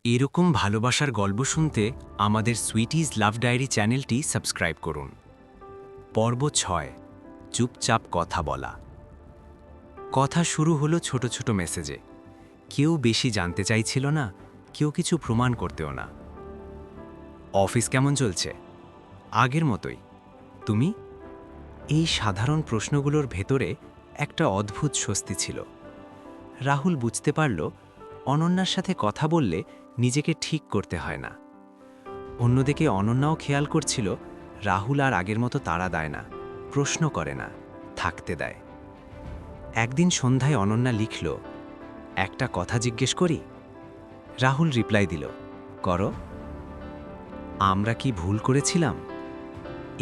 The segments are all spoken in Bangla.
এরকম ভালোবাসার গল্প শুনতে আমাদের সুইটিজ লাভ ডায়েরি চ্যানেলটি সাবস্ক্রাইব করুন। পর্ব ৬, চুপচাপ কথা বলা। কথা শুরু হলো ছোট ছোট মেসেজে। কেউ বেশি জানতে চাইছিল না, কেউ কিছু প্রমাণ করতেও না। অফিস কেমন চলছে? আগের মতোই। তুমি? এই সাধারণ প্রশ্নগুলোর ভেতরে একটা অদ্ভুত স্বস্তি ছিল। রাহুল বুঝতে পারল, অনন্যার সাথে কথা বললে নিজেকে ঠিক করতে হয় না। অন্যদিকে অনন্যাও খেয়াল করছিল, রাহুল আর আগের মতো তাড়া দেয় না, প্রশ্ন করে না, থাকতে দেয়। একদিন সন্ধ্যায় অনন্যা লিখল, একটা কথা জিজ্ঞেস করি? রাহুল রিপ্লাই দিল, করো। আমরা কি ভুল করেছিলাম?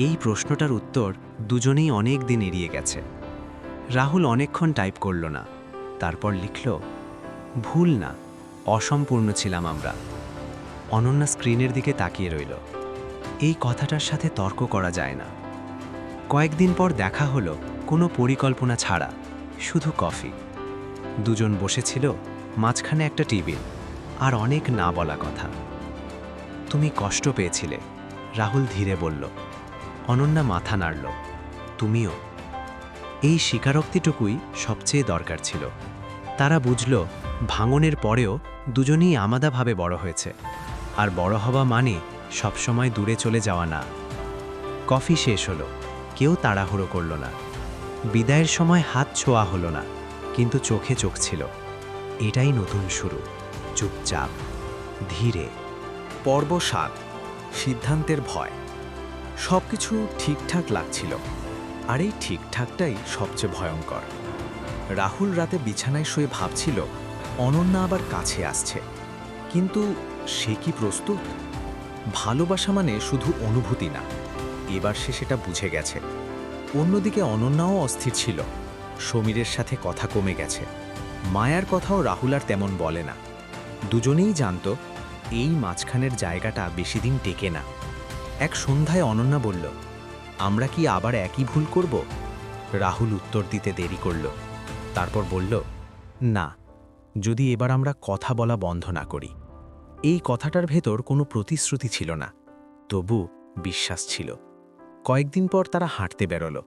এই প্রশ্নটার উত্তর দুজনেই অনেক দিন এড়িয়ে গেছে। রাহুল অনেকক্ষণ টাইপ করল না, তারপর লিখল, ভুল না, অসম্পূর্ণ ছিলাম আমরা। অনন্যা স্ক্রিনের দিকে তাকিয়ে রইল। এই কথাটার সাথে তর্ক করা যায় না। কয়েকদিন পর দেখা হলো, কোনো পরিকল্পনা ছাড়া, শুধু কফি। দুজন বসেছিল, মাঝখানে একটা টেবিল, আর অনেক না বলা কথা। তুমি কষ্ট পেয়েছিলে, রাহুল ধীরে বলল। অনন্যা মাথা নাড়ল, তুমিও। এই স্বীকারোক্তিটুকুই সবচেয়ে দরকার ছিল। তারা বুঝল, ভাঙনের পরেও দুজনেই আলাদাভাবে বড় হয়েছে, আর বড় হওয়া মানে সবসময় দূরে চলে যাওয়া না। কফি শেষ হলো, কেউ তাড়াহুড়ো করল না। বিদায়ের সময় হাত ছোঁয়া হলো না, কিন্তু চোখে চোখ ছিল। এটাই নতুন শুরু, চুপচাপ, ধীরে। পর্ব ৭, সিদ্ধান্তের ভয়। সবকিছু ঠিকঠাক লাগছিল, আর এই ঠিকঠাকটাই সবচেয়ে ভয়ঙ্কর। রাহুল রাতে বিছানায় শুয়ে ভাবছিল, অনন্যা আবার কাছে আসছে, কিন্তু সে কি প্রস্তুত? ভালোবাসা মানে শুধু অনুভূতি না, এবার সে সেটা বুঝে গেছে। অন্যদিকে অনন্যাও অস্থির ছিল। সমীরের সাথে কথা কমে গেছে, মায়ার কথাও রাহুল আর তেমন বলে না। দুজনেই জানত, এই মাঝখানের জায়গাটা বেশি দিন টেকে না। এক সন্ধ্যায় অনন্যা বলল, আমরা কি আবার একই ভুল করব? রাহুল উত্তর দিতে দেরি করল, তারপর বলল, না, যদি এবার আমরা কথা বলা বন্ধ না করি। এই কথাটার ভেতর কোনো প্রতিশ্রুতি ছিল না, তবু বিশ্বাস ছিল। কয়েকদিন পর তারা হাঁটতে বেরোল।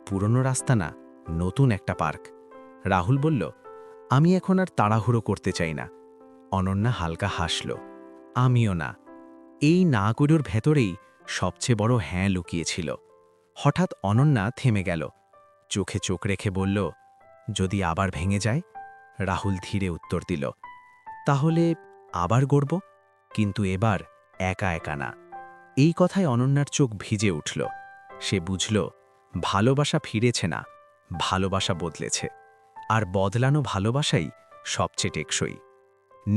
পুরনো রাস্তা না, নতুন একটা পার্ক। রাহুল বলল, আমি এখন আর তাড়াহুড়ো করতে চাই না। অনন্যা হালকা হাসল, আমিও না। এই না করার ভেতরেই সবচেয়ে বড় হ্যাঁ লুকিয়েছিল। হঠাৎ অনন্যা থেমে গেল, চোখে চোখ রেখে বলল, যদি আবার ভেঙে যায়? রাহুল ধীরে উত্তর দিল, তাহলে আবার গড়ব, কিন্তু এবার একা একা না। এই কথায় অনন্যার চোখ ভিজে উঠল। সে বুঝল, ভালোবাসা ফিরেছে না, ভালোবাসা বদলেছে, আর বদলানো ভালোবাসাই সবচেয়ে টেকসই।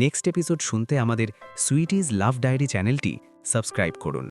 নেক্সট এপিসোড শুনতে আমাদের সুইটিজ লাভ ডায়েরি চ্যানেলটি সাবস্ক্রাইব করুন।